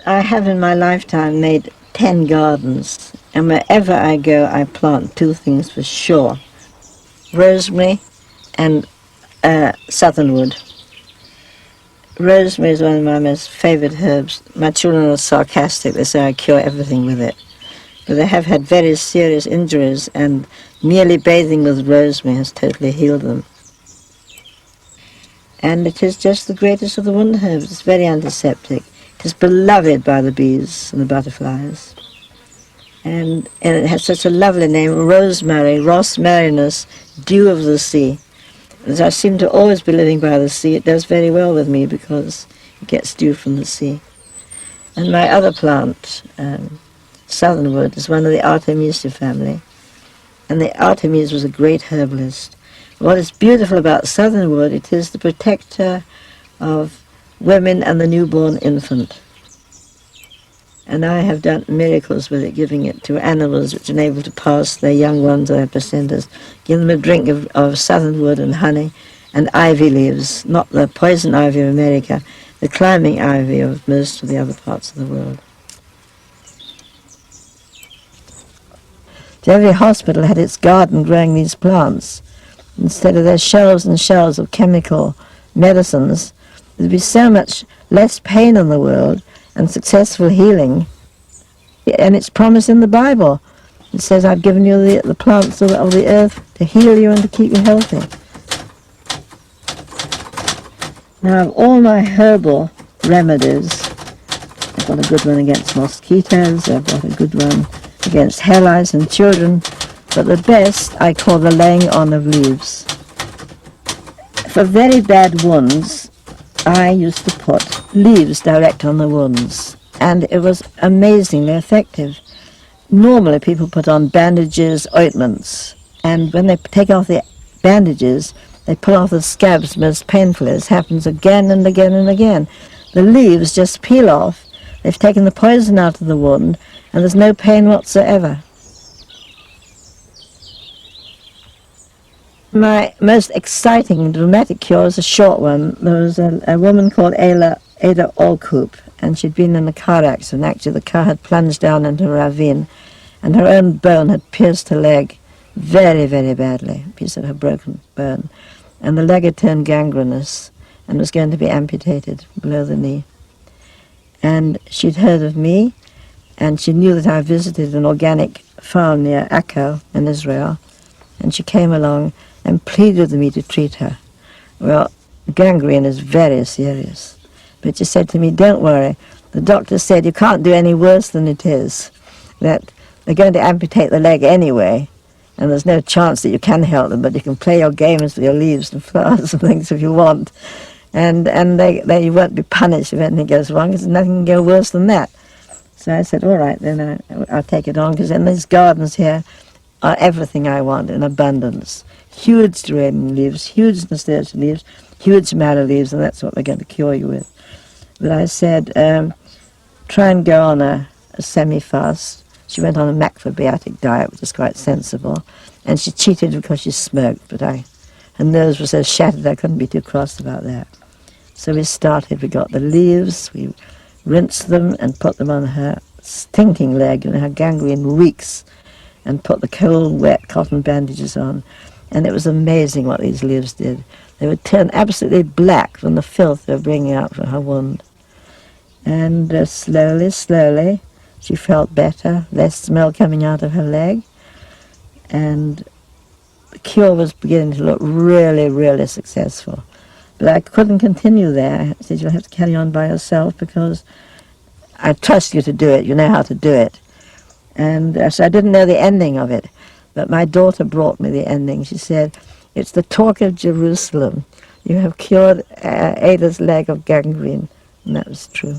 I have in my lifetime made 10 gardens, and wherever I go I plant two things for sure: rosemary and southernwood. Rosemary is one of my most favourite herbs. My children are sarcastic, they say I cure everything with it. But I have had very serious injuries, and merely bathing with rosemary has totally healed them. And it is just the greatest of the wonder herbs. It's very antiseptic. It is beloved by the bees and the butterflies. And it has such a lovely name, rosemary, rosmarinus, dew of the sea. As I seem to always be living by the sea, it does very well with me because it gets dew from the sea. And my other plant, southernwood, is one of the Artemisia family. And the Artemis was a great herbalist. What is beautiful about southernwood, it is the protector of women and the newborn infant. And I have done miracles with it, giving it to animals which are able to pass their young ones or their placentas. Give them a drink of southernwood and honey and ivy leaves, not the poison ivy of America, the climbing ivy of most of the other parts of the world. So every hospital had its garden growing these plants. Instead of their shelves and shelves of chemical medicines, there'd be so much less pain in the world and successful healing. And it's promised in the Bible. It says, I've given you the plants of the earth to heal you and to keep you healthy. Now, of all my herbal remedies, I've got a good one against mosquitoes, I've got a good one against hair lice in children, but the best I call the laying on of leaves. For very bad wounds, I used to put leaves direct on the wounds, and it was amazingly effective. Normally people put on bandages, ointments, and when they take off the bandages, they pull off the scabs most painfully. This happens again and again and again. The leaves just peel off, they've taken the poison out of the wound, and there's no pain whatsoever. My most exciting dramatic cure is a short one. There was a woman called Ada Olkoop, and she'd been in a car accident. Actually, the car had plunged down into a ravine, and her own bone had pierced her leg very, very badly, a piece of her broken bone. And the leg had turned gangrenous and was going to be amputated below the knee. And she'd heard of me, and she knew that I visited an organic farm near Akko in Israel, and she came along and pleaded with me to treat her. Well, gangrene is very serious. But she said to me, don't worry, the doctor said you can't do any worse than it is, that they're going to amputate the leg anyway, and there's no chance that you can help them, but you can play your games with your leaves and flowers and things if you want, and you won't be punished if anything goes wrong, because nothing can go worse than that. So I said, all right, then I'll take it on, because in these gardens here are everything I want in abundance. Huge geranium leaves, huge nasturtium leaves, huge mallow leaves, and that's what we're going to cure you with. But I said, try and go on a semi-fast. She went on a macrobiotic diet, which is quite sensible, and she cheated because she smoked, but her nerves were so shattered I couldn't be too cross about that. So we started, we got the leaves, we rinsed them and put them on her stinking leg, her gangrene reeks, and put the cold, wet cotton bandages on. And it was amazing what these leaves did. They would turn absolutely black from the filth they were bringing out from her wound. And slowly, slowly, she felt better, less smell coming out of her leg. And the cure was beginning to look really, really successful. But I couldn't continue there. I said, you'll have to carry on by yourself because I trust you to do it. You know how to do it. And so I didn't know the ending of it. But my daughter brought me the ending. She said, it's the talk of Jerusalem. You have cured Ada's leg of gangrene. And that was true.